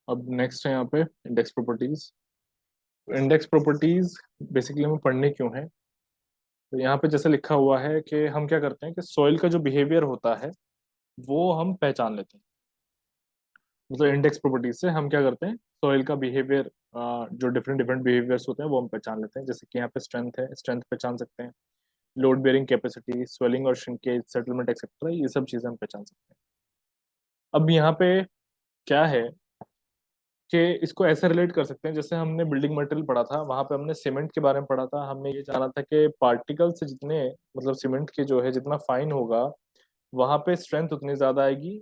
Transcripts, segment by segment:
अब नेक्स्ट है यहाँ पे index properties. Index properties basically हमें पढ़ने क्यों है? तो यहाँ पे जैसे लिखा हुआ है कि हम क्या करते हैं कि सॉइल का जो बिहेवियर होता है वो हम पहचान लेते हैं। मतलब इंडेक्स प्रॉपर्टीज से हम क्या करते हैं, सॉइल का बिहेवियर, जो डिफरेंट डिफरेंट बिहेवियर्स होते हैं वो हम पहचान लेते हैं। जैसे कि यहाँ पे स्ट्रेंथ है, स्ट्रेंथ पहचान सकते हैं। लोड बेयरिंग कैपेसिटी, स्वेलिंग और श्रिंकेज, सेटलमेंट एक्सेट्रा, ये सब चीजें हम पहचान सकते हैं। अब यहाँ पे क्या है कि इसको ऐसे रिलेट कर सकते हैं, जैसे हमने बिल्डिंग मटेरियल पढ़ा था, वहां पे हमने सीमेंट के बारे में पढ़ा था। हमने ये जाना था कि पार्टिकल से जितने, मतलब सीमेंट के जो है जितना फाइन होगा वहां पे स्ट्रेंथ उतनी ज्यादा आएगी,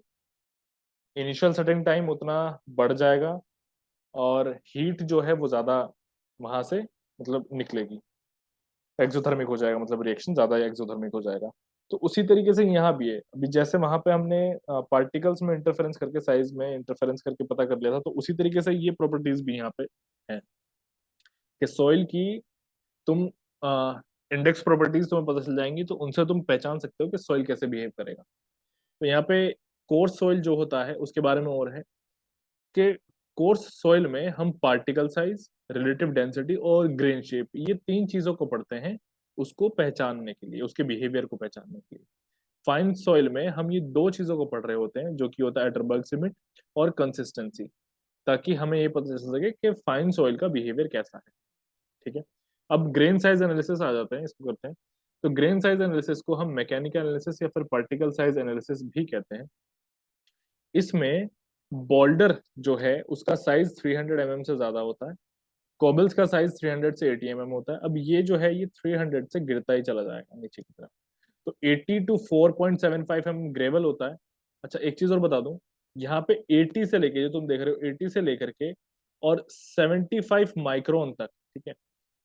इनिशियल सेटिंग टाइम उतना बढ़ जाएगा, और हीट जो है वो ज्यादा वहां से मतलब निकलेगी, एक्सोथर्मिक हो जाएगा, मतलब रिएक्शन ज्यादा एक्सोथर्मिक हो जाएगा। तो उसी तरीके से यहाँ भी है। अभी जैसे वहां पे हमने पार्टिकल्स में इंटरफेरेंस करके, साइज में इंटरफेरेंस करके पता कर लिया था, तो उसी तरीके से ये प्रॉपर्टीज भी यहाँ पे है कि सॉइल की तुम इंडेक्स प्रॉपर्टीज तुम्हें पता चल जाएंगी, तो उनसे तुम पहचान सकते हो कि सॉइल कैसे बिहेव करेगा। तो यहाँ पे कोर्स सॉइल जो होता है उसके बारे में और है कि कोर्स सॉइल में हम पार्टिकल साइज, रिलेटिव डेंसिटी और ग्रेन शेप, ये तीन चीजों को पढ़ते हैं उसको पहचानने के लिए, उसके बिहेवियर को पहचानने के लिए। फाइन सॉइल में हम ये दो चीजों को पढ़ रहे होते हैं, जो कि होता है एटरबर्ग लिमिट और कंसिस्टेंसी, ताकि हमें ये पता चल सके कि फाइन सॉइल का बिहेवियर कैसा है। ठीक है। अब ग्रेन साइज एनालिसिस आ जाते हैं, इसको करते हैं। तो ग्रेन साइज एनालिसिस को हम मैकेनिकल एनालिसिस या फिर पार्टिकल साइज एनालिसिस भी कहते हैं। इसमें बोल्डर जो है उसका साइज 300 mm से ज्यादा होता है, कॉबल्स का साइज 300 से 80 mm होता है। अब ये जो है ये 300 से गिरता ही चला जाएगा नीचे की तरफ। तो 80 टू 4.75 mm ग्रेवल होता है। अच्छा, एक चीज और बता दूं, यहाँ पे 80 से लेके, जो तुम देख रहे हो 80 से लेकर के और 75 माइक्रोन तक, ठीक है,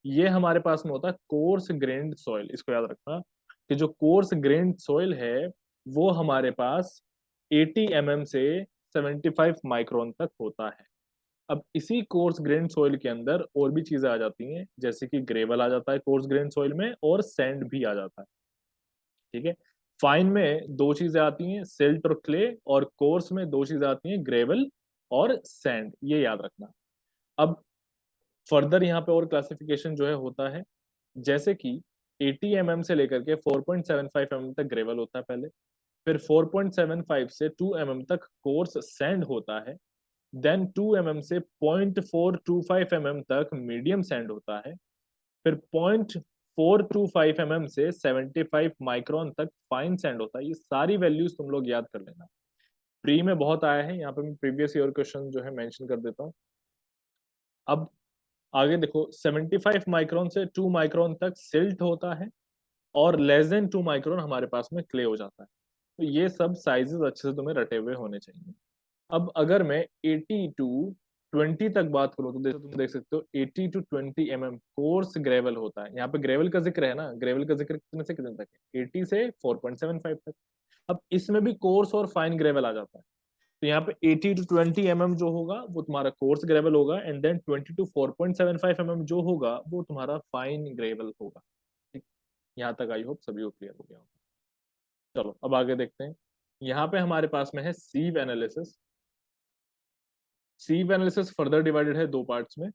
ये हमारे पास में होता है कोर्स ग्रेन्ड सॉइल। इसको याद रखना कि जो कोर्स ग्रेन्ड सॉइल है वो हमारे पास 80 mm से 75 माइक्रोन तक होता है। अब इसी कोर्स ग्रेन्ड सॉइल के अंदर और भी चीजें आ जाती हैं, जैसे कि ग्रेवल आ जाता है कोर्स ग्रेन्ड सॉइल में, और सैंड भी आ जाता है। ठीक है। फाइन में दो चीजें आती हैं, सिल्ट और क्ले, और कोर्स में दो चीजें आती हैं, ग्रेवल और सैंड, ये याद रखना। अब फर्दर यहाँ पे और क्लासिफिकेशन जो है होता है, जैसे कि 80 mm से लेकर के 4.75 mm तक ग्रेवल होता है पहले, फिर 4.75 से 2 mm तक कोर्स सैंड होता है, देन 2 mm से 0.425 mm तक मीडियम सैंड होता है, फिर 0.425 mm से 75 माइक्रोन तक फाइन सैंड होता है। ये सारी वैल्यूज तुम लोग याद कर लेना, प्री में बहुत आया है, यहाँ पे मैं प्रीवियस ईयर क्वेश्चन जो है मेंशन कर देता हूँ। अब आगे देखो, 75 माइक्रोन से 2 माइक्रोन तक सिल्ट होता है, और लेस देन 2 माइक्रोन हमारे पास में क्ले हो जाता है। तो ये सब साइजेस अच्छे से तुम्हें रटे हुए होने चाहिए। अब अगर मैं 80 टू 20 तक बात करूं, तो तुम देख सकते हो 80 टू 20 mm कोर्स ग्रेवल होता है। यहाँ पे ग्रेवल का जिक्र है ना, ग्रेवल का जिक्र कितने से कितने तक है, 80 से 4.75 तक। अब इसमें भी कोर्स और फाइन ग्रेवल आ जाता है। तो यहाँ पे 80 टू 20 mm जो होगा वो तुम्हारा कोर्स ग्रेवल होगा, एंड देन 20 टू 4.75 mm जो होगा वो तुम्हारा फाइन ग्रेवल होगा। ठीक। यहाँ तक आई होप सभी को क्लियर हो गया होगा। चलो अब आगे देखते हैं। यहाँ पे हमारे पास में है सीव एनालिसिस। सीव एनालिसिस फर्दर डिवाइडेड है दो पार्ट्स में।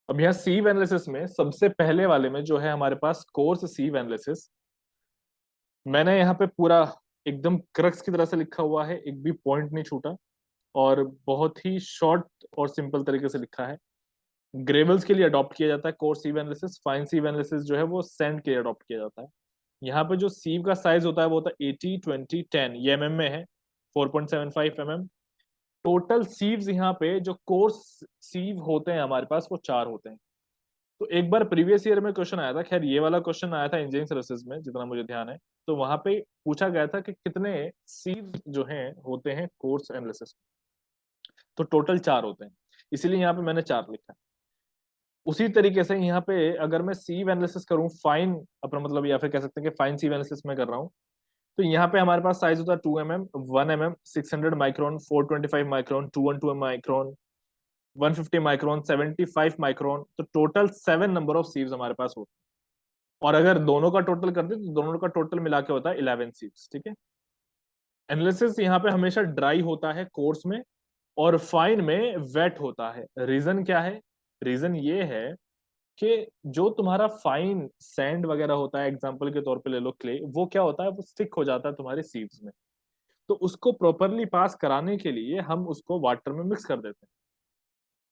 अब यहाँ सीव एनालिसिस में सबसे पहले वाले में जो है हमारे पास कोर्स सीव एनालिसिस, मैंने यहाँ पे पूरा एकदम क्रक्स की तरह से लिखा हुआ है, एक भी पॉइंट नहीं छूटा, और बहुत ही शॉर्ट और सिंपल तरीके से लिखा है। ग्रेवल्स के लिए अडॉप्ट किया जाता है कोर्स सीव एनालिसिस, फाइन सीव एनालिसिस जो है वो सैंड के लिए अडॉप्ट किया जाता है। यहाँ पे जो सीव का साइज होता है वो होता है 80-20-10, ये एमएम में है, 4.75 mm। टोटल सीव्स यहाँ पे जो कोर्स सीव होते हैं हमारे पास वो 4 होते हैं। तो एक बार प्रीवियस ईयर में क्वेश्चन आया था, खैर ये वाला क्वेश्चन आया था इंजीनियरिंग सर्विसेज में जितना मुझे ध्यान है, तो वहां पे पूछा गया था कि कितने सीव जो हैं होते हैं कोर्स एनालिसिस। तो टोटल 4 होते हैं, इसीलिए यहाँ पे मैंने 4 लिखा है। उसी तरीके से यहाँ पे अगर मैं सीव एनालिसिस करूँ फाइन, अपना मतलब, या फिर कह सकते हैं कि फाइन सीव एनालिसिस में कर रहा हूँ, तो यहाँ पे हमारे पास साइज होता है 2 mm, 1 mm, 600 micron, 425 micron, 212 micron, 150 micron, 75 micron. तो टोटल 7 नंबर ऑफ सीव्स हमारे पास होते हैं। और अगर दोनों का टोटल कर दे तो दोनों का टोटल मिला के होता है 11 सीव्स। ठीक है। एनालिसिस यहाँ पे हमेशा ड्राई होता है कोर्स में, और फाइन में वेट होता है। रीजन क्या है? रीजन ये है कि जो तुम्हारा फाइन सैंड वगैरह होता है, एग्जांपल के तौर पे ले लो क्ले, वो क्या होता है, वो स्टिक हो जाता है तुम्हारे सीव्स में। तो उसको प्रॉपरली पास कराने के लिए हम उसको वाटर में मिक्स कर देते हैं।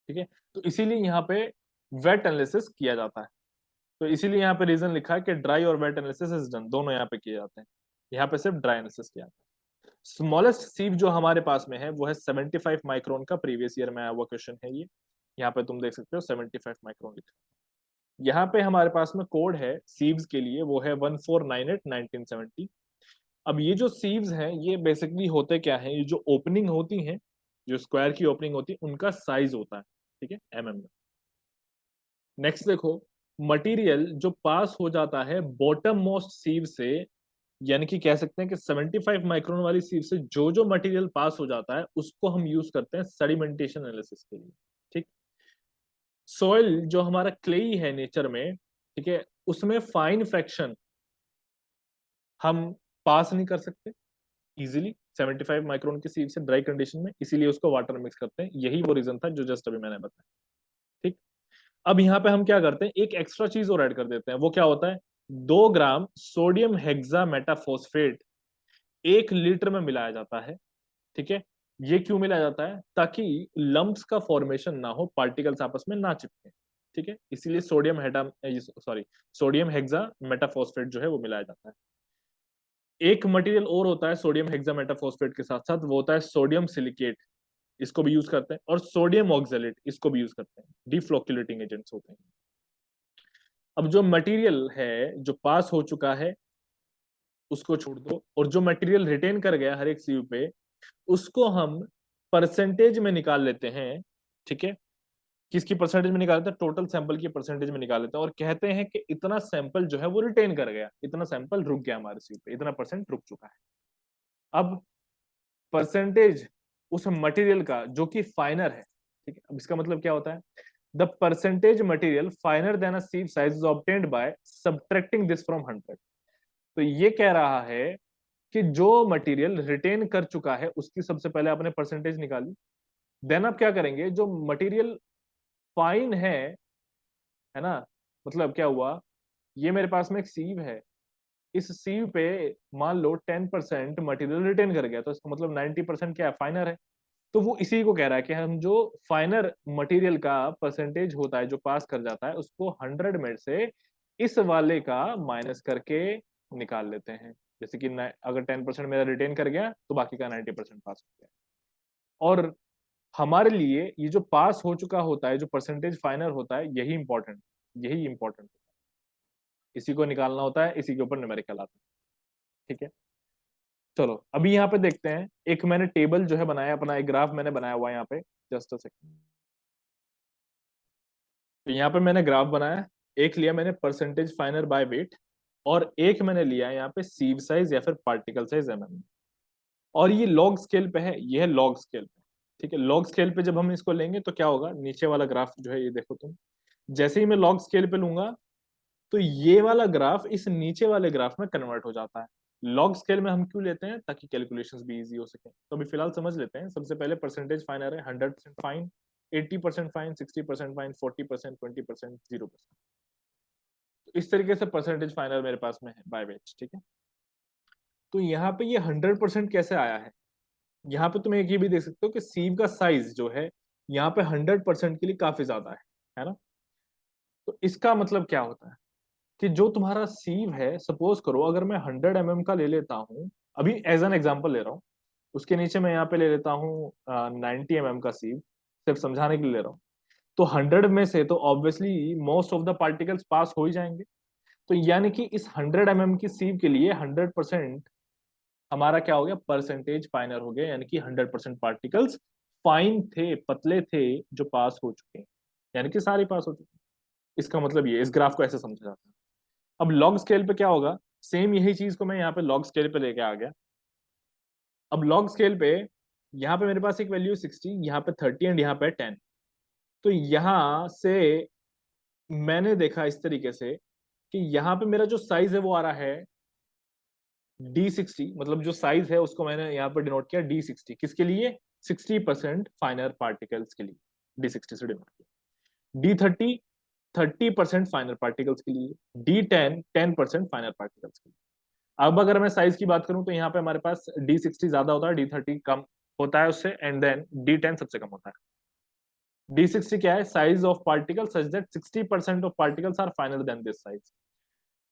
ठीक है, तो इसीलिए यहाँ पे वेट एनालिसिस किया जाता है। तो इसीलिए यहाँ पे रीजन लिखा है कि ड्राई और वेट एनालिसिस इज डन, दोनों यहाँ पे किए जाते हैं। यहाँ पे सिर्फ ड्राई एनालिसिस किया जाता है। स्मॉलेस्ट सीव जो हमारे पास में है वो है 75 माइक्रोन का, प्रीवियस ईयर में आया हुआ क्वेश्चन है ये। यहाँ पे तुम देख सकते हो 75 माइक्रोन लिखा। यहाँ पे हमारे पास में कोड है सीव्स के लिए, वो है 1498-1970। अब ये जो सीव्स हैं ये बेसिकली होते क्या है, ये जो ओपनिंग होती हैं, जो स्क्वायर की ओपनिंग होती है, उनका साइज होता है, ठीक है, एमएम में। नेक्स्ट देखो, मटेरियल जो पास हो जाता है बॉटम मोस्ट सीव से, यानी कि कह सकते हैं कि 75 माइक्रोन वाली सीव से जो जो मटेरियल पास हो जाता है उसको हम यूज करते हैं सेडिमेंटेशन एनालिसिस के लिए। ठीक, सॉइल जो हमारा क्लेई है नेचर में, ठीक है, उसमें फाइन फ्रैक्शन हम पास नहीं कर सकते इजीली 75 माइक्रोन की सीव से ड्राई कंडीशन में, इसीलिए उसको वाटर में मिक्स करते हैं। यही वो रीजन था जो जस्ट अभी मैंने बताया। ठीक, अब यहाँ पे हम क्या करते हैं, एक एक्स्ट्रा चीज और ऐड कर देते हैं। वो क्या होता है, 2 ग्राम सोडियम हेक्सा मेटाफॉस्फेट 1 लीटर में मिलाया जाता है। ठीक है, ये क्यों मिलाया जाता है, ताकि लंप्स का फॉर्मेशन ना हो, पार्टिकल्स आपस में ना चिपके। ठीक है, इसीलिए सोडियम हेक्सा मेटाफॉस्फेट जो है वो मिलाया जाता है। एक मटेरियल और होता है सोडियम हेक्सा मेटाफॉस्फेट के साथ साथ, वो होता है सोडियम सिलिकेट, इसको भी यूज करते हैं, और सोडियम ऑक्जेलेट, इसको भी यूज करते हैं, डिफ्लोक्युलेटिंग एजेंट्स होते हैं। अब जो मटेरियल है जो पास हो चुका है उसको छोड़ दो, और जो मटेरियल रिटेन कर गया हर एक सीव पे, उसको हम परसेंटेज में निकाल लेते हैं। ठीक है, किसकी परसेंटेज में निकालते हैं, टोटल सैंपल की परसेंटेज में निकाल लेते हैं, और कहते हैं कि इतना सैंपल जो है वो रिटेन कर गया, इतना सैंपल रुक गया हमारे सीव पे, इतना परसेंट रुक चुका है। अब परसेंटेज उस मटेरियल का जो कि फाइनर है, ठीक है, अब इसका मतलब क्या होता है, the percentage material finer than a sieve size is obtained by subtracting this from 100। तो ये कह रहा है कि जो मटेरियल रिटेन कर चुका है उसकी सबसे पहले आपने परसेंटेज निकाली, देन आप क्या करेंगे, जो मटेरियल फाइन है ना, मतलब क्या हुआ, ये मेरे पास में एक सीव है, इस सीव पे मान लो 10% मटेरियल रिटेन कर गया, तो इसका मतलब 90% क्या है, फाइनर है। तो वो इसी को कह रहा है कि हम जो फाइनर मटेरियल का परसेंटेज होता है जो पास कर जाता है, उसको 100 में से इस वाले का माइनस करके निकाल लेते हैं। जैसे कि अगर 10% मेरा रिटेन कर गया तो बाकी का 90% पास हो गया। और हमारे लिए ये जो पास हो चुका होता है, जो परसेंटेज फाइनल होता है, यही इंपॉर्टेंट इसी को निकालना होता है, इसी के ऊपर न्यूमेरिकल आता है। ठीक है, चलो अभी यहाँ पे देखते हैं, एक मैंने टेबल जो है बनाया, अपना एक ग्राफ मैंने बनाया हुआ है यहाँ पे, जस्ट अ सेकंड। तो यहाँ पे मैंने ग्राफ बनाया, एक लिया मैंने परसेंटेज फाइनर बाय वेट, और एक मैंने लिया यहाँ पे सीव साइज या फिर पार्टिकल साइज एमएम। और ये लॉग स्केल पे है, ये है लॉग स्केल पे। ठीक है, लॉग स्केल पे जब हम इसको लेंगे तो क्या होगा, नीचे वाला ग्राफ जो है ये देखो तुम, जैसे ही मैं लॉग स्केल पे लूंगा तो ये वाला ग्राफ इस नीचे वाले ग्राफ में कन्वर्ट हो जाता है। लॉग स्केल में हम क्यों लेते हैं, ताकि कैलकुलेशंस भी इजी हो सके। तो अभी फिलहाल समझ लेते हैं। सबसे पहले परसेंटेज फाइनर है 100% फाइन, 80% फाइन, 60% फाइन, 40%, 20%, 0%। तो इस तरीके से परसेंटेज फाइनल मेरे पास में है बाय वेट। ठीक है, तो यहाँ पे ये 100% कैसे आया है, यहाँ पे तुम एक ये भी देख सकते हो कि सीव का साइज जो है यहाँ पे 100% के लिए काफी ज्यादा है ना। तो इसका मतलब क्या होता है कि जो तुम्हारा सीव है, सपोज करो अगर मैं 100 mm का ले लेता हूँ, अभी एज एन एग्जांपल ले रहा हूँ, उसके नीचे मैं यहाँ पे ले लेता हूँ 90 mm का सीव, सिर्फ समझाने के लिए ले रहा हूँ। तो 100 में से तो obviously most of the particles pass हो ही जाएंगे। तो यानी कि इस 100 mm की सीव के लिए 100% हमारा क्या हो गया, परसेंटेज फाइनर हो गया, यानी कि 100% पार्टिकल्स फाइन थे, पतले थे, जो पास हो चुके हैं, यानी कि सारे पास हो चुके हैं। इसका मतलब ये, इस ग्राफ को ऐसे समझा जाता है। अब लॉग स्केल पे क्या होगा, सेम यही चीज को मैं यहाँ पे लॉग स्केल पे लेके आ गया। अब लॉग स्केल पे यहाँ पे मेरे पास एक वैल्यू 60, यहाँ पे 30 एंड यहाँ पे 10। तो यहाँ से मैंने देखा इस तरीके से कि यहाँ पे मेरा जो साइज है वो आ रहा है D60 मतलब जो साइज है उसको मैंने यहाँ पर डिनोट किया D60, किसके लिए? 60% फाइनर पार्टिकल्स के लिए D60 से डिनोट किया। D30 30% फाइनर पार्टिकल्स के लिए। D10 10% फाइनर पार्टिकल्स के लिए। अब अगर मैं साइज की बात करूं तो यहाँ पे हमारे पास D60 ज्यादा होता है, D30 कम होता है उससे, एंड देन D10 सबसे कम होता है। D60 क्या है? Size of particle such that 60% of particles are finer than this size.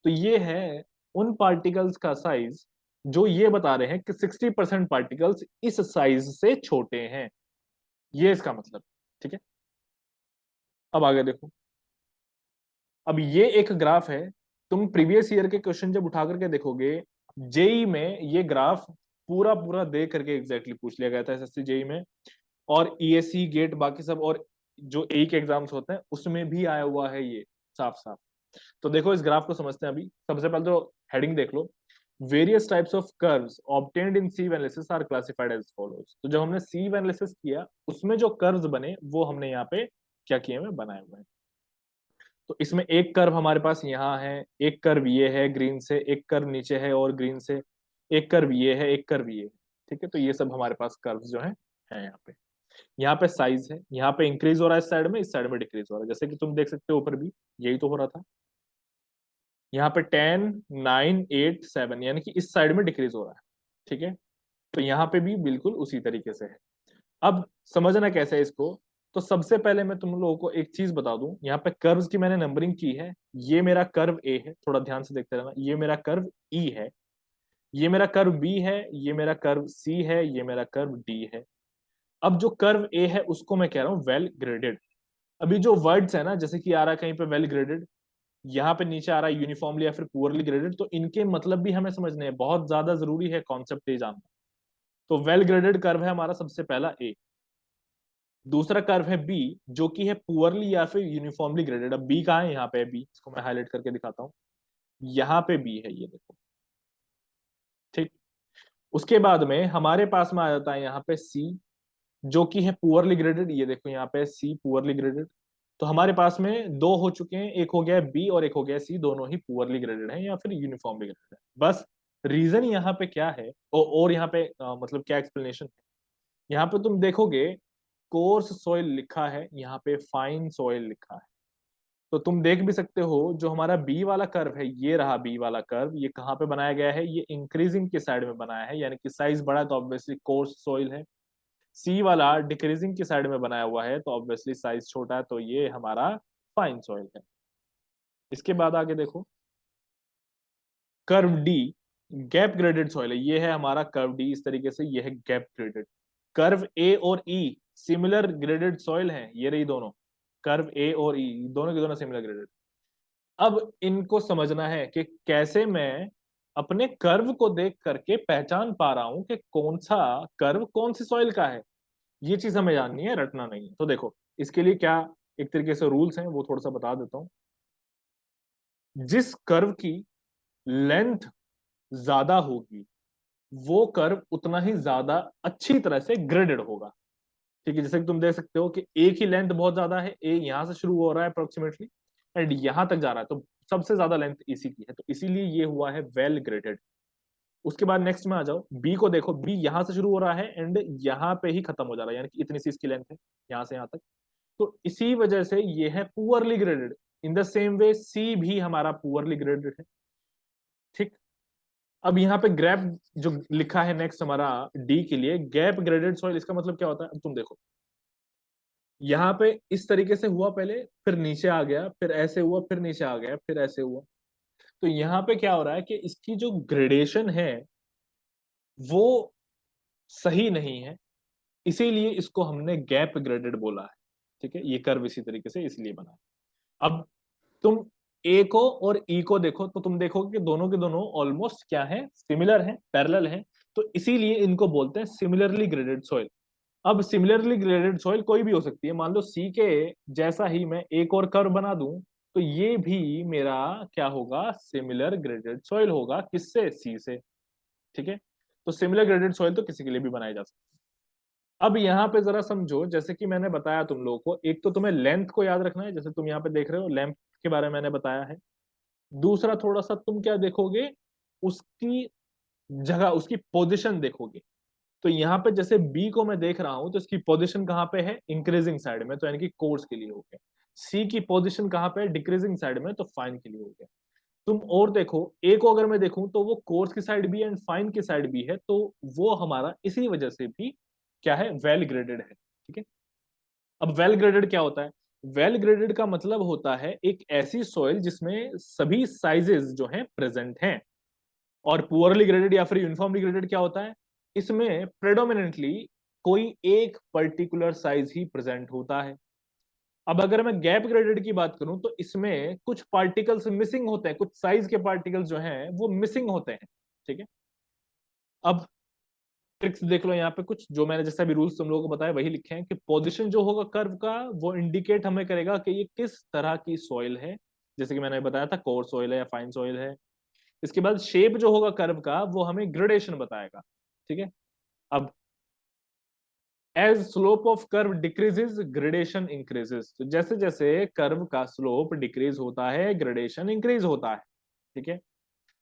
तो ये है उन पार्टिकल्स का साइज जो ये बता रहे हैं कि 60% पार्टिकल्स इस साइज से छोटे हैं, ये इसका मतलब। ठीक है, अब आगे देखो। अब ये एक ग्राफ है, तुम प्रीवियस ईयर के क्वेश्चन जब उठा करके देखोगे, जेई में ये ग्राफ पूरा पूरा दे करके एग्जैक्टली पूछ लिया गया था एसएससी जेई में, और ईएससी गेट बाकी सब, और जो ए के एग्जाम्स होते हैं उसमें भी आया हुआ है ये साफ साफ। तो देखो इस ग्राफ को समझते हैं। अभी सबसे पहले तो हेडिंग देख लो, various types of curves obtained in sieve analysis are classified as follows. तो जब हमने सीव एनालिसिस किया उसमें जो कर्व्स बने वो हमने यहाँ पे क्या किए हैं, बनाए हुए हैं। तो इसमें एक कर्व हमारे पास यहाँ है, एक कर्व ये है ग्रीन से, एक कर्व नीचे है और ग्रीन से, एक कर्व ये है, एक कर्व ये है। ठीक है, तो ये सब हमारे पास कर्व्स जो है यहाँ पे। यहाँ पे साइज है, यहाँ पे इंक्रीज हो रहा है इस साइड में डिक्रीज हो रहा है, जैसे कि तुम देख सकते हो ऊपर भी यही तो हो रहा था। यहाँ पे 10 9 8 7 यानी कि इस साइड में डिक्रीज हो रहा है। ठीक है, तो यहाँ पे भी बिल्कुल उसी तरीके से है। अब समझना कैसे है इसको। तो सबसे पहले मैं तुम लोगों को एक चीज बता दूं, यहाँ पे कर्व्स की मैंने नंबरिंग की है। ये मेरा कर्व ए है, थोड़ा ध्यान से देखते रहना। ये मेरा कर्व ई है, ये मेरा कर्व बी है, ये मेरा कर्व सी है, ये मेरा कर्व डी है। अब जो कर्व ए है उसको मैं कह रहा हूँ वेल ग्रेडेड। अभी जो वर्ड्स है ना, जैसे कि आ रहा है कहीं पे वेल ग्रेडेड, यहाँ पे नीचे आ रहा है यूनिफॉर्मली या फिर पुअरली ग्रेडेड, तो इनके मतलब भी हमें समझने हैं, बहुत ज्यादा जरूरी है कॉन्सेप्ट ये जानना। तो वेल ग्रेडेड कर्व है हमारा सबसे पहला ए। दूसरा कर्व है बी, जो कि है पुअरली या फिर यूनिफॉर्मली ग्रेडेड। अब बी कहाँ है? यहाँ पे है बी, इसको मैं हाईलाइट करके दिखाता हूँ। यहाँ पे बी है, ये देखो। ठीक, उसके बाद में हमारे पास में आ जाता है यहाँ पे सी, जो कि है पुअरली ग्रेडेड। ये देखो यहाँ पे सी पुअरली ग्रेडेड। तो हमारे पास में दो हो चुके हैं, एक हो गया बी और एक हो गया सी, दोनों ही पुअरली ग्रेडेड है या फिर यूनिफॉर्मली ग्रेडेड है। बस रीजन यहाँ पे क्या है, और यहाँ पे मतलब क्या एक्सप्लेनेशन है। यहाँ पे तुम देखोगे कोर्स सॉइल लिखा है, यहाँ पे फाइन सॉइल लिखा है। तो तुम देख भी सकते हो जो हमारा बी वाला कर्व है, ये रहा बी वाला कर्व, ये कहाँ पे बनाया गया है? ये इंक्रीजिंग के साइड में बनाया है, यानी कि साइज बड़ा है तो ऑब्वियसली कोर्स सॉइल है। सी वाला डिक्रीजिंग की साइड में बनाया हुआ है तो ऑब्वियसली साइज छोटा है, तो ये हमारा फाइन सॉइल है। इसके बाद आगे देखो, curve D gap graded soil है। ये है हमारा कर्व डी, इस तरीके से ये है गैप ग्रेडेड। कर्व ए और ई सिमिलर ग्रेडेड सॉइल है, ये रही दोनों। कर्व ए और ई दोनों के दोनों सिमिलर ग्रेडेड। अब इनको समझना है कि कैसे मैं अपने कर्व को देख करके पहचान पा रहा हूं कि कौन सा कर्व कौन सी सॉइल का है। ये चीज हमें जाननी है, रटना नहीं है। तो देखो इसके लिए क्या एक तरीके से रूल्स हैं, वो थोड़ा सा बता देता हूं। जिस कर्व की लेंथ ज्यादा होगी वो कर्व उतना ही ज्यादा अच्छी तरह से ग्रेडेड होगा। ठीक है, जैसे कि तुम देख सकते हो कि ए की लेंथ बहुत ज्यादा है, ए यहां से शुरू हो रहा है अप्रोक्सीमेटली एंड यहां तक जा रहा है, तो सबसे ज्यादा लेंथ इसी की है, तो इसीलिए ये हुआ है वेल ग्रेडेड। उसके बाद नेक्स्ट में आ जाओ, बी को देखो, बी यहां से शुरू हो रहा है एंड यहाँ पे ही खत्म हो जा रहा है, यानी कि इतनी सी इसकी लेंथ है यहां से यहां तक। तो इसी वजह से ये है poorly graded. In the same way C भी हमारा पुअरली ग्रेडेड है। ठीक, अब यहाँ पे ग्रेप जो लिखा है नेक्स्ट हमारा डी के लिए, गैप ग्रेडेड सॉइल, इसका मतलब क्या होता है? अब तुम देखो यहाँ पे इस तरीके से हुआ पहले, फिर नीचे आ गया, फिर ऐसे हुआ, फिर नीचे आ गया, फिर ऐसे हुआ। तो यहाँ पे क्या हो रहा है कि इसकी जो ग्रेडेशन है वो सही नहीं है, इसीलिए इसको हमने गैप ग्रेडेड बोला है। ठीक है, ये कर्व इसी तरीके से इसलिए बना है। अब तुम ए को और ई को देखो तो तुम देखोगे कि दोनों के दोनों ऑलमोस्ट क्या है? सिमिलर है, पैरेलल है, तो इसीलिए इनको बोलते हैं सिमिलरली ग्रेडेड सॉइल। अब सिमिलरली ग्रेडेड सॉइल कोई भी हो सकती है, मान लो सी के जैसा ही मैं एक और कर्व बना दूं तो ये भी मेरा क्या होगा? सिमिलर ग्रेडेड सॉइल होगा। किससे? सी से। ठीक है, तो सिमिलर ग्रेडेड सॉइल तो किसी के लिए भी बनाई जा सकती है। अब यहाँ पे जरा समझो, जैसे कि मैंने बताया तुम लोगों को, एक तो तुम्हें लेंथ को याद रखना है, जैसे तुम यहाँ पे देख रहे हो लेंथ के बारे में मैंने बताया है। दूसरा थोड़ा सा तुम क्या देखोगे, उसकी जगह, उसकी पोजीशन देखोगे तो यहाँ पे जैसे बी को मैं देख रहा हूं तो इसकी पोजीशन कहाँ पे है, इंक्रीजिंग साइड में, तो यानी कि कोर्स के लिए हो गया। सी की पोजीशन कहाँ पे है, डिक्रीजिंग साइड में, तो फाइन के लिए हो गया। तुम और देखो, ए को अगर मैं देखूं तो वो कोर्स की साइड भी है एंड फाइन की साइड भी है, तो वो हमारा इसी वजह से भी क्या है, वेल ग्रेडेड है। ठीक है। अब वेल ग्रेडेड क्या होता है, वेल ग्रेडेड का मतलब होता है एक ऐसी सॉइल जिसमें सभी साइजेस जो हैं प्रेजेंट हैं। और पुअरली ग्रेडेड या फिर यूनिफॉर्मली ग्रेडेड क्या होता है, इसमें प्रेडोमिनेंटली कोई एक पर्टिकुलर साइज ही प्रेजेंट होता है। अब अगर मैं गैप ग्रेडेड की बात करूं तो इसमें कुछ पार्टिकल्स मिसिंग होते हैं, कुछ साइज के पार्टिकल्स जो हैं वो मिसिंग होते हैं। ठीक है। अब ट्रिक्स देख लो, यहाँ पे कुछ जो मैंने जैसा भी रूल्स तुम लोगों को बताया वही लिखे हैं कि पोजीशन जो होगा कर्व का वो इंडिकेट हमें करेगा कि ये किस तरह की सॉइल है, जैसे कि मैंने बताया था कोर्स सॉइल है या फाइन सॉइल है। इसके बाद शेप जो होगा कर्व का वो हमें ग्रेडेशन बताएगा। ठीक है। अब as slope of curve decreases gradation increases, तो जैसे जैसे कर्व का स्लोप डिक्रीज होता है ग्रेडेशन इंक्रीज होता है। ठीक है।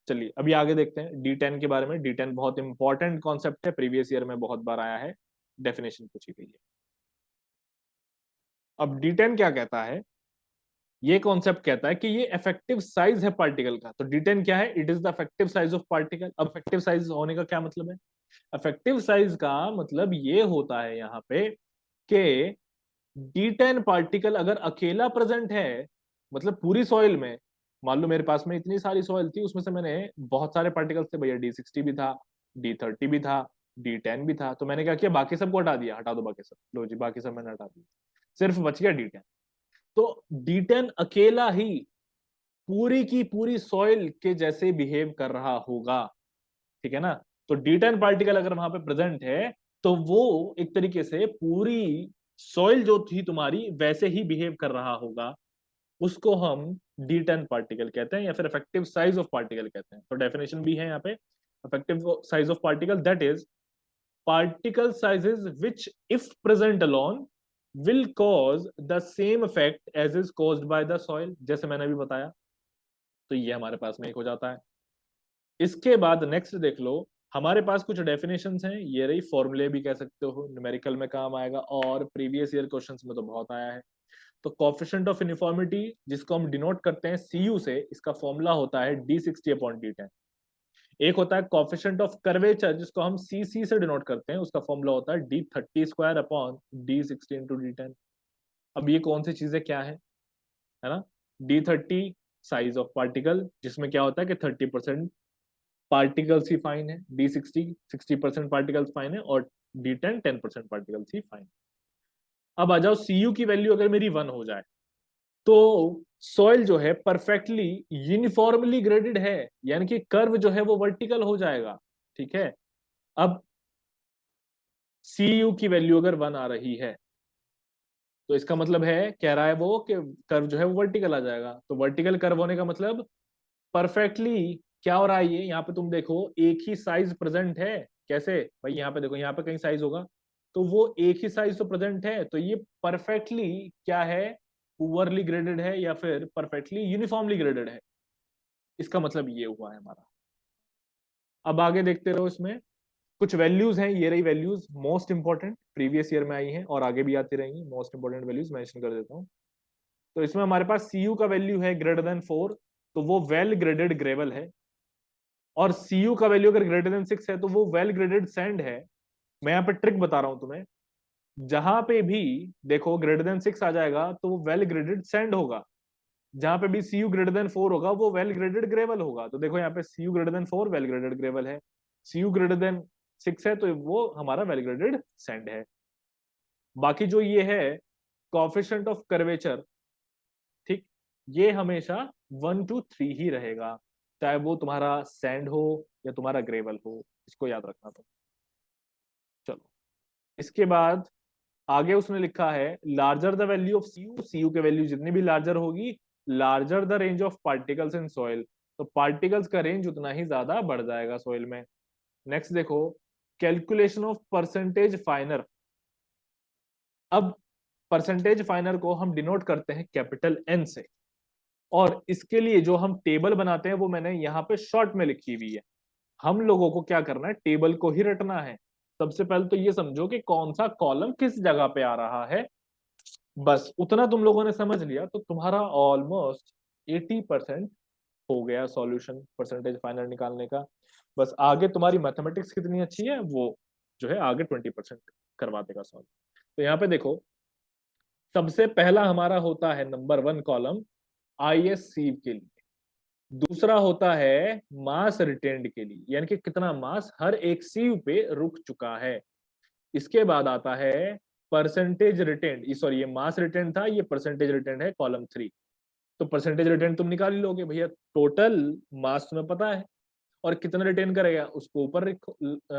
चलिए अभी आगे देखते हैं D10 के बारे में। D10 बहुत इंपॉर्टेंट कॉन्सेप्ट है, प्रीवियस ईयर में बहुत बार आया है, डेफिनेशन पूछी गई है। अब D10 क्या कहता है, ये कॉन्सेप्ट कहता है कि ये इफेक्टिव साइज है पार्टिकल का। तो D10 क्या है, it is the effective size of particle. अब इफेक्टिव साइज होने का क्या मतलब है, इफेक्टिव साइज का मतलब ये होता है यहाँ पे कि D10 पार्टिकल अगर अकेला प्रेजेंट है, मतलब पूरी सॉइल में, मान लो मेरे पास में इतनी सारी सॉइल थी, उसमें से मैंने बहुत सारे पार्टिकल्स थे भैया, D60 भी था, D30 भी था, D10 भी था, तो मैंने क्या किया, बाकी सबको हटा दिया, हटा दो बाकी सब, लो जी बाकी सब मैंने हटा दिया, सिर्फ बच गया D10। तो D10 अकेला ही पूरी की पूरी सॉइल के जैसे बिहेव कर रहा होगा। ठीक है ना। तो D10 पार्टिकल अगर वहां पे प्रेजेंट है तो वो एक तरीके से पूरी सॉइल जो थी तुम्हारी वैसे ही बिहेव कर रहा होगा, उसको हम D10 पार्टिकल कहते हैं या फिर इफेक्टिव साइज ऑफ पार्टिकल कहते हैं। तो डेफिनेशन भी है यहाँ पे, effective size of particle that is particle sizes which if present alone will cause the same effect as is caused by the soil, जैसे मैंने अभी बताया। तो ये हमारे पास में एक हो जाता है। इसके बाद नेक्स्ट देख लो, हमारे पास कुछ डेफिनेशंस हैं, ये रही, फॉर्मूले भी कह सकते हो, न्यूमेरिकल में काम आएगा और प्रीवियस ईयर क्वेश्चंस में तो बहुत आया है। तो कोफिशिएंट ऑफ यूनिफॉर्मिटी जिसको हम डिनोट करते हैं CU से, इसका फॉर्मूला होता है D60/D10। एक होता है कोफिशिएंट ऑफ कर्वेचर जिसको हम CC से डिनोट करते हैं, उसका फॉर्मूला होता है D30²/D60 × D10। अब ये कौन सी चीजें क्या है ना। D30 साइज ऑफ पार्टिकल जिसमें क्या होता है कि 30% पार्टिकल्स ही फाइन है, D60 60% पार्टिकल्स फाइन है, और D10 10% पार्टिकल्स ही फाइन। अब आ जाओ CU की वैल्यू अगर मेरी 1 हो जाए तो सॉइल जो है परफेक्टली यूनिफॉर्मली ग्रेडेड है, यानी कि कर्व जो है वो वर्टिकल हो जाएगा। ठीक है। अब CU की वैल्यू अगर 1 आ रही है तो इसका मतलब है, कह रहा है वो कि कर्व जो है वो वर्टिकल आ जाएगा। तो वर्टिकल कर्व होने का मतलब परफेक्टली क्या हो रहा है, ये यहाँ पे तुम देखो एक ही साइज प्रेजेंट है। कैसे भाई, यहाँ पे देखो, यहाँ पे कहीं साइज होगा तो वो एक ही साइज तो प्रेजेंट है, तो ये परफेक्टली क्या है, पुअरली ग्रेडेड है या फिर परफेक्टली यूनिफॉर्मली ग्रेडेड है। इसका मतलब ये हुआ है हमारा। अब आगे देखते रहो, इसमें कुछ वैल्यूज हैं, ये रही values most important, previous year में आई हैं और आगे भी आती रहेंगी। मोस्ट इंपॉर्टेंट वैल्यूज मेंशन कर देता हूँ। तो इसमें हमारे पास CU का वैल्यू है >4, तो वो वेल ग्रेडेड ग्रेवल है। और CU का वैल्यू अगर >6 है तो वो वेल ग्रेडेड सैंड है। मैं यहाँ पे ट्रिक बता रहा हूं तुम्हें, जहां पे भी देखो >6 आ जाएगा तो वो वेल ग्रेडेड सैंड होगा, जहां पे भी CU >4 होगा वो वेल ग्रेडेड ग्रेवल होगा। तो देखो यहाँ पे CU >4 वेल ग्रेडेड ग्रेवल है, CU >6 है तो वो हमारा वेल ग्रेडेड सैंड है। बाकी जो ये है कोफिशिएंट ऑफ कर्वेचर, ठीक, ये हमेशा 1 to 3 ही रहेगा, चाहे वो तुम्हारा सैंड हो या तुम्हारा ग्रेवल हो, इसको याद रखना। तो चलो इसके बाद आगे उसने लिखा है larger the value of CU के वैल्यू जितनी भी लार्जर होगी, larger the range of particles in soil, तो पार्टिकल्स का रेंज उतना ही ज्यादा बढ़ जाएगा सॉइल में। नेक्स्ट देखो, कैलकुलेशन ऑफ परसेंटेज फाइनर। अब परसेंटेज फाइनर को हम डिनोट करते हैं कैपिटल N से, और इसके लिए जो हम टेबल बनाते हैं वो मैंने यहाँ पे शॉर्ट में लिखी हुई है। हम लोगों को क्या करना है, टेबल को ही रटना है। सबसे पहले तो ये समझो कि कौन सा कॉलम किस जगह पे आ रहा है, बस उतना तुम लोगों ने समझ लिया तो तुम्हारा ऑलमोस्ट 80% हो गया सॉल्यूशन, परसेंटेज फाइनल निकालने का। बस आगे तुम्हारी मैथमेटिक्स कितनी अच्छी है वो जो है आगे 20% करवा देगा सॉल्व। तो यहाँ पे देखो, सबसे पहला हमारा होता है नंबर 1 कॉलम आईएस सीव के लिए, दूसरा होता है मास रिटेन्ड के लिए, यानी कि कितना मास हर एक सीव पे रुक चुका है। इसके बाद आता है परसेंटेज रिटेन्ड, सॉरी ये मास रिटेन्ड था, ये परसेंटेज रिटेन्ड है कॉलम 3। तो परसेंटेज रिटेन्ड तुम निकाल ही लोगे भैया, टोटल मास तुम्हें पता है और कितना रिटेन करेगा उसको ऊपर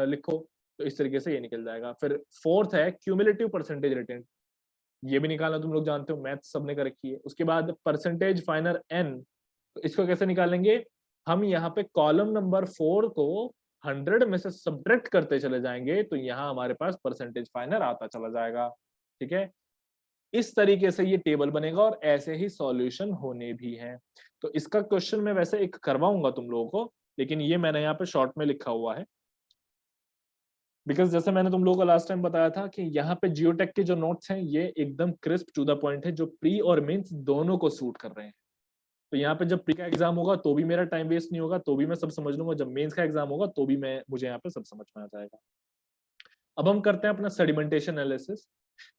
लिखो, तो इस तरीके से ये निकल जाएगा। फिर फोर्थ है क्यूमुलेटिव परसेंटेज रिटेन्ड, ये भी निकालना तुम लोग जानते हो, मैथ सबने कर रखी है। उसके बाद परसेंटेज फाइनल एन, तो इसको कैसे निकालेंगे, हम यहाँ पे कॉलम नंबर 4 को 100 में से सब्ट्रैक्ट करते चले जाएंगे तो यहाँ हमारे पास परसेंटेज फाइनल आता चला जाएगा। ठीक है, इस तरीके से ये टेबल बनेगा और ऐसे ही सॉल्यूशन होने भी हैं। तो इसका क्वेश्चन मैं वैसे एक करवाऊंगा तुम लोगों को, लेकिन ये मैंने यहाँ पे शॉर्ट में लिखा हुआ है, बिकॉज जैसे मैंने तुम लोगों को लास्ट टाइम बताया था कि यहाँ पे जियोटेक के जो नोट्स हैं ये एकदम क्रिस्प टू द पॉइंट है, जो प्री और मेंस दोनों को सूट कर रहे हैं। तो यहाँ पे जब प्री का एग्जाम होगा तो भी मेरा टाइम वेस्ट नहीं होगा, तो भी मैं सब समझ लूंगा, जब मेंस का एग्जाम होगा तो भी मुझे यहाँ पे सब समझ में आ जाएगा। अब हम करते हैं अपना सेडिमेंटेशन एनालिसिस।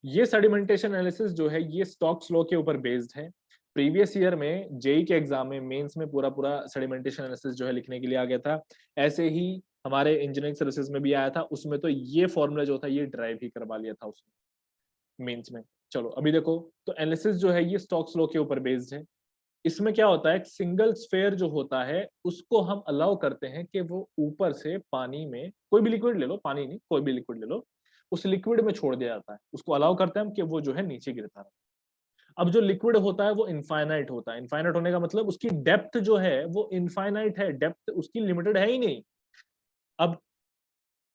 ये सेडिमेंटेशन एनालिसिस जो है ये स्टोक्स लॉ के ऊपर बेस्ड है। प्रीवियस ईयर में जेई के एग्जाम में मेंस में पूरा पूरा सेडिमेंटेशन एनालिसिस जो है लिखने के लिए आ गया था, ऐसे ही हमारे इंजीनियरिंग सर्विसेज में भी आया था, उसमें तो ये फॉर्मूला जो था ये ड्राइव ही करवा लिया था उसमें मेंस में। चलो अभी देखो, तो एनालिसिस जो है ये स्टोक्स लॉ के ऊपर बेस्ड है। इसमें क्या होता है, एक सिंगल स्फेयर जो होता है उसको हम अलाउ करते हैं कि वो ऊपर से पानी में, कोई भी लिक्विड ले लो, पानी नहीं कोई भी लिक्विड ले लो, उस लिक्विड में छोड़ दिया जाता है, उसको अलाउ करते हैं हम कि वो जो है नीचे गिरता है। अब जो लिक्विड होता है वो इनफाइनाइट होता है, इनफाइनाइट होने का मतलब उसकी डेप्थ जो है वो इनफाइनाइट है, डेप्थ उसकी लिमिटेड है ही नहीं। अब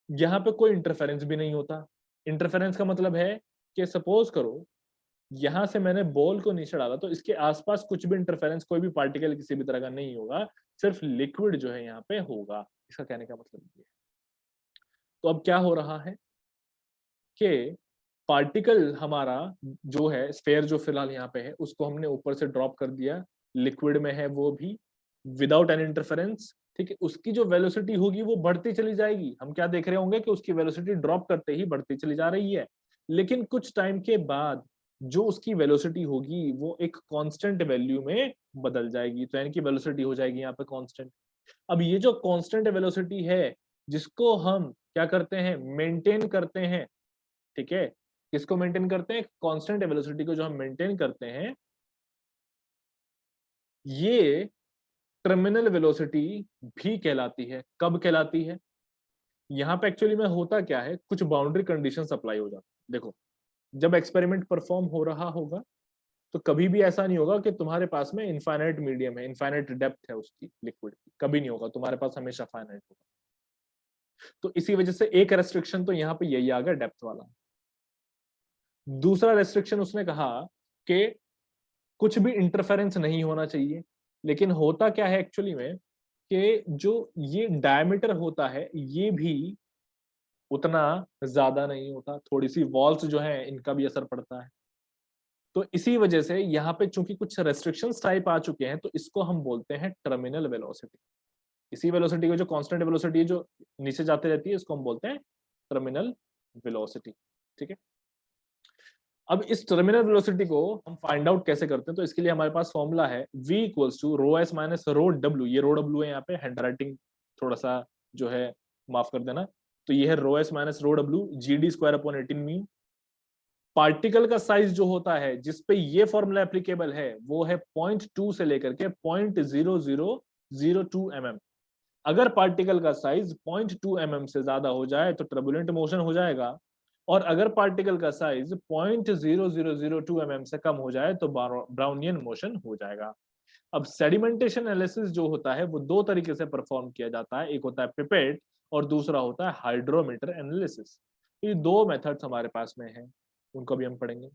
यहाँ पे कोई इंटरफेरेंस भी नहीं होता। इंटरफेरेंस का मतलब है कि सपोज करो यहां से मैंने बॉल को नीचे डाला तो इसके आसपास कुछ भी इंटरफेरेंस, कोई भी पार्टिकल किसी भी तरह का नहीं होगा, सिर्फ लिक्विड जो है यहाँ पे होगा। इसका कहने का मतलब ये है। तो अब क्या हो रहा है कि पार्टिकल हमारा जो है स्फेयर जो फिलहाल यहाँ पे है उसको हमने ऊपर से ड्रॉप कर दिया, लिक्विड में है वो भी विदाउट एन इंटरफेरेंस। ठीक है, उसकी जो वेलोसिटी होगी वो बढ़ती चली जाएगी, हम क्या देख रहे होंगे कि उसकी वेलोसिटी ड्रॉप करते ही बढ़ती चली जा रही है, लेकिन कुछ टाइम के बाद जो उसकी वेलोसिटी होगी वो एक कांस्टेंट वैल्यू में बदल जाएगी, तो यानी कि वेलोसिटी हो जाएगी यहाँ पे कांस्टेंट। अब ये जो कांस्टेंट वेलोसिटी है जिसको हम क्या करते हैं, मेंटेन करते हैं। ठीक है, किसको मेंटेन करते हैं, कांस्टेंट वेलोसिटी को जो हम मेंटेन करते हैं, ये टर्मिनल वेलोसिटी भी कहलाती है। कब कहलाती है, यहाँ पे एक्चुअली में होता क्या है, कुछ बाउंड्री कंडीशंस अप्लाई हो जाती है। देखो, जब एक्सपेरिमेंट परफॉर्म हो रहा होगा तो कभी भी ऐसा नहीं होगा कि तुम्हारे पास में इनफाइनाइट मीडियम है, इनफाइनाइट डेप्थ है उसकी लिक्विड की, कभी नहीं होगा, तुम्हारे पास हमेशा फाइनाइट होगा। तो इसी वजह से एक रेस्ट्रिक्शन तो यहाँ पे यही आ गया, डेप्थ वाला। दूसरा रेस्ट्रिक्शन उसने कहा कि कुछ भी इंटरफेरेंस नहीं होना चाहिए। लेकिन होता क्या है एक्चुअली में कि जो ये डायमीटर होता है ये भी उतना ज्यादा नहीं होता, थोड़ी सी वॉल्स जो है इनका भी असर पड़ता है। तो इसी वजह से यहाँ पे चूंकि कुछ रेस्ट्रिक्शंस टाइप आ चुके हैं तो इसको हम बोलते हैं टर्मिनल वेलोसिटी। इसी वेलोसिटी को, जो कांस्टेंट वेलोसिटी है जो नीचे जाते रहती है, इसको हम बोलते हैं टर्मिनल वेलोसिटी। ठीक है, अब इस टर्मिनल वेलोसिटी को हम फाइंड आउट कैसे करते हैं, तो इसके लिए हमारे पास फॉर्मूला है v equals to rho S minus rho डब्ल्यू। ये रो डब्ल्यू है, यहाँ पे हैंड राइटिंग थोड़ा सा जो है माफ कर देना। तो ये है rho S minus rho W G D square upon 18 mu. Particle का साइज जो होता है जिसपे ये फॉर्मूला एप्लीकेबल है वो है 0.2 से लेकर के 0.0002 mm। अगर पार्टिकल का साइज 0.2 mm से ज्यादा हो जाए तो टर्बुलेंट मोशन हो जाएगा, और अगर पार्टिकल का साइज 0.0002 mm से कम हो जाए तो ब्राउनियन मोशन हो जाएगा। अब सेडिमेंटेशन एनालिसिस जो होता है वो दो तरीके से परफॉर्म किया जाता है, एक होता है पिपेट और दूसरा होता है हाइड्रोमीटर एनालिसिस। ये दो मेथड्स हमारे पास में हैं, उनको भी हम पढ़ेंगे।